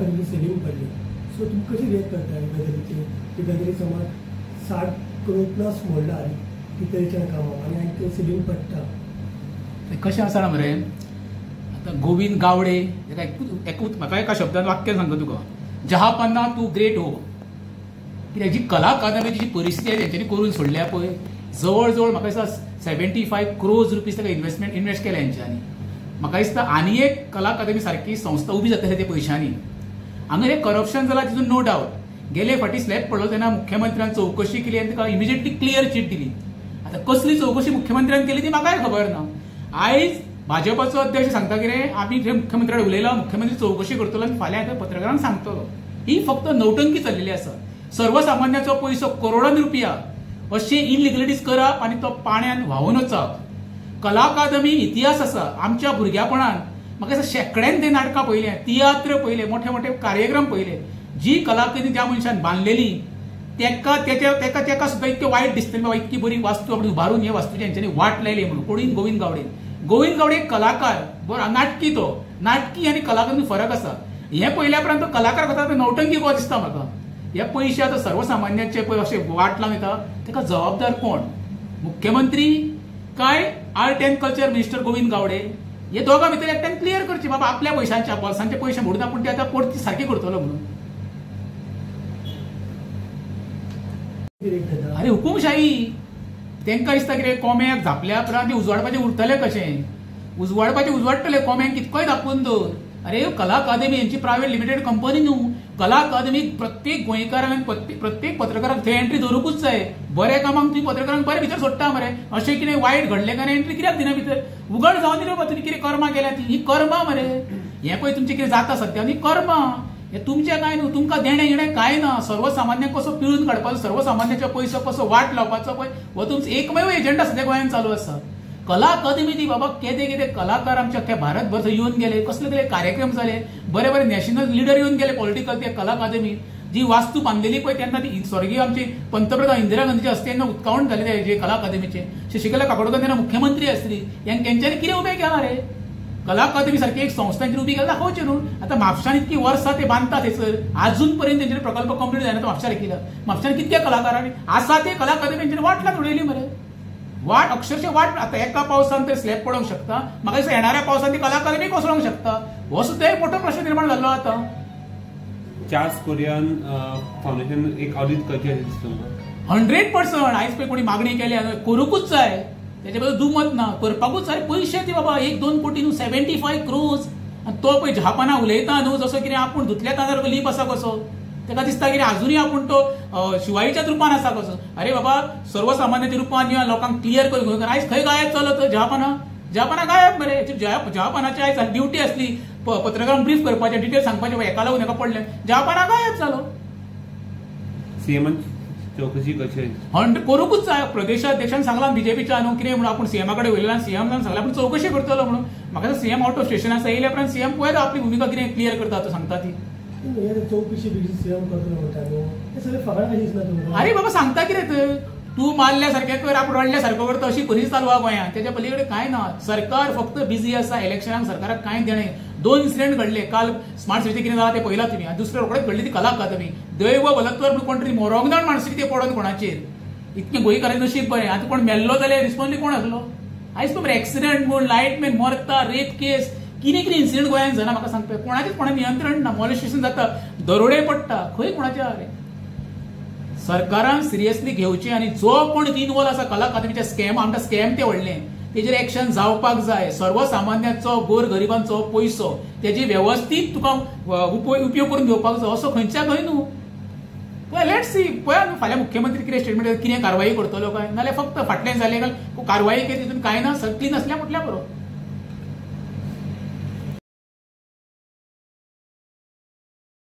कलाकारांची सेलिंग पडली. सो तुम्ही कशी रिएक्ट करता गजालीचे की गजाली समाज 60 करोड प्लस मोडला की तरेच्या कामां आनी ते सेलिंग पडटा. कशें आसा मरे, आतां गोविंद गावडे एकूच म्हाका एका शब्दान वाक्य सांगता तुका, जहापन्ना तूं ग्रेट हो. कित्याक जी कला अकादमीची जी परिस्थिती आहे तेंच्यांनी करून सोडल्या पळय, जवळ जवळ म्हाका दिसता 75 crores रुपीज ताका इन्व्हेस्ट केल्या हेंच्यांनी. म्हाका दिसता आनी एक कला अकादमी सारकी संस्था उबी जातली त्या पयशांनी. हांगा हे करप्शन जालां तितून नो डावट. गेले फाटी स्लॅब पडलो तेन्ना मुख्यमंत्र्यान चवकशी केली आनी ताका इमिजिएटली क्लियर चीट दिली. आतां कसली चवकशी मुख्यमंत्र्यान केली ती म्हाकाय खबर ना. आयज भाजपाचो अध्यक्ष सांगता कितें, आमी जे मुख्यमंत्र्याक उलयला, मुख्यमंत्री चवकशी करतलो आनी फाल्यां पत्रकारांक सांगतलो. ही फक्त नौटंकी चल्लेली आसा. सर्वसामान्याचो पयसो करोडांनी रुपया अशें इनलिगलिटीज करप आनी तो पाण्यान व्हांवून वचप. कला अकादमी इतिहास आसा. आमच्या भुरग्यापणान म्हाका दिसता शेकड्यान ते नाटकां पयले, तियात्र पयले, मोठे मोठे कार्यक्रम पयले. जी कला अकादमी त्या मनशान बांदलेली तेका सुद्धा इतकें वायट दिसतलें बाबा इतकी बरी वास्तू आपण उबारून हे वास्तूची हेंच्यांनी वाट लायली म्हणून. कोणीन गोविंद गावडे एक कलाकार, बरो नाटकी, तो नाटकी आनी कलाकारांत फरक आसा. हे पयल्या उपरांत तो कलाकार करता तो नौटंकी गो दिसता म्हाका. हे पयशे आतां सर्वसामान्यांचे पळय अशें वाट लावन येता, ताका जबाबदार कोण? मुख्यमंत्री काय art and culture minister Govind Gawade? हे दोगां भितर एकट्यान क्लियर करचे बाबा आपल्या पयशांच्या बोल्सांचे पयशे मोडून आपूण ते आतां परती सारकी करतलो म्हणून. अरे हुकुमशाही, तांकां दिसता कितें कोंब्याक झापल्या उपरांत ते उजवाडपाचें उरतलें कशें? उजवाडटले कोंब्याक कितकोय धापून दवर. अरे कला अकादमी यांची प्रायव्हेट लिमिटेड कंपनी न्हू. कला अकादमी प्रत्येक गोंयकारांक प्रत्येक पत्रकाराक थंय एंट्री दवरूंकूच जाय. बरे कामाक तुम्ही पत्रकारांक बरे भितर सोडटा मरे. अशें कितें वायट घडलें काय एंट्री कित्याक दिना भितर? उघड जावन दिले बाबा तुमी कितें कर्मां केल्या ती. ही कर्मां मरे. हें पळय तुमचें कितें जाता सद्या ही कर्मां. हे तुमचें काय न्हू. तुमकां देणें येणें काय ना. सर्वसामान्यांक कसो पिळून काडपाचो, सर्वसामान्याचो पयसो कसो वाट लावपाचो पळय हो तुमचो एकमेव एजेंडा सद्या गोंयांत चालू आसा. कला अकादमी ती बाबा कितें कलाकार आमचे अख्ख्या भारतभर येऊन गेले, कसले कार्यक्रम जाले, बरे बरे नॅशनल लिडर येऊन गेले पॉलिटिकल. त्या कला अकादमी जी वास्तू बांधलेली पळय तेन्ना ती स्वर्गीय आमची पंतप्रधान इंदिरा गांधीच्या हस्त्यान उदकावण झालेले जे कला अकादमीचे. शशिकला काकोडकर तेन्ना मुख्यमंत्री आसली. तेंच्यांनी कितें उबें केलां रे? कला अकादमी सारखी एक संस्था उबी केला दाखोवचे न्हू. आता म्हापशान इतकी वर्सां ते बांदता थंयसर, अजून पर्यंत तेंचे प्रकल्प कंप्लीट जायना. म्हापशान केला. म्हापशान कितके कलाकारांनी आसा ते कला अकादमी तेंच्यांनी वाट लावन उडयली मरे. वाट अक्षरशः वाट. आता एका पावसान तर स्लॅब पडोवंक शकता, म्हाका दिसता येणाऱ्या पावसान ती कला अकादमी कोसळोवंक शकता. हो सुद्धा एक मोठो प्रश्न निर्माण जाल्लो आता. चार्ल्स कोरियन फाउंडेशन एक ऑडिट करचे दिसता 100%. आयज पळय कोणी मागणी केली करूंकूच जाय, त्याच्या बद्दल दुमत ना. करपाकूच जाय. पयशे ती बाबा 1-2 कोटी न्हू, 75 crores. आनी तो पळय जहापना उलयता न्हू जसो कितें आपूण धुतल्या तांदळार लीप आसा कसो. ताका दिसता कितें अजूनही आपूण तो शिवाईच्याच रुपान आसा कसो. अरे बाबा सर्वसामान्याच्या रुपान या लोकांक क्लियर करून आयज खंय गायब जालो तो जहापना गायब मरे. जहापनाची आयज ड्युटी आसली पत्रकारांक ब्रीफ करपाचें, डिटेल सांगपाचें, हेका लागून हेका पडलें. जहापना गायब जालो. सीएम चौकशी कशी करूंकूच जाय. प्रदेशाध्यक्षान सांगलां बीजेपीच्या न्हू कितें म्हणून आपूण सीएमा कडेन उलयलां. सीएमान सांगलां आपूण चौकशी करतलो म्हणून. म्हाका सीएम आउट ऑफ स्टेशन आसा. येयल्या उपरांत सीएम पळयता आपली भुमिका कितें क्लियर करता तो सांगता ती. चौकशी सीएम करतलो म्हणटा न्हू, हे सगळें फकाणां कशी दिसना तुमकां? अरे बाबा सांगता कितें तूं मारल्या सारकें कर, आपूण रडल्या सारको करता अशी परिस्थिती चालू आहा गोंयांत. तेच्या पलीकडे काय ना. सरकार फक्त बिझी आसा. इलेक्शनाक सरकाराक कांय देणें. 2 इन्सिडेंट घडले काल. स्मार्ट सिटी कितें जाता ते पळयला तुमी. आनी दुसरे रोखडेच घडली ती कला अकादमी. दैव बलत्वर म्हणून कोण तरी मोरोगदाण माणसो कितें पडोन कोणाचेर. इतके गोंयकारांचें नशीब बरें. आतां कोण मेल्लो जाल्यार रिस्पॉन्सिबल कोण आसलो? आयज तुमी एक्सिडेंट म्हूण, लायटमॅन मरता, रेप केस, कितें इन्सिडेंट गोंयांत जाना म्हाका सांगता. कोणाचेच कोणा नियंत्रण ना. मॉलेस्टेशन जाता, दरोडे पडटा, खंय कोणाचे आहा रे? सरकारान सिरियसली घेवचे आनी जो कोण इनवॉल्व आसा कला अकादमीच्या स्कॅम आमच्या स्कॅम ते व्हडलें तेजेर एक्शन जावपाक जाय. सर्वसामान्याचो गोरगरिबांचो पयसो तेजी व्यवस्थीत तुका उपयोग करून घेवपाक जाय. असो खंयच्या खंय न्हू. पळय लेट्स सी. पळय फाल्यां मुख्यमंत्री कितें स्टेटमेंट कितें कारवाई करतलो काय, नाल्यार फक्त फाटल्यान जालें काय कारवाई केली तितून काय ना, क्लीन आसल्या म्हटल्यार बरो.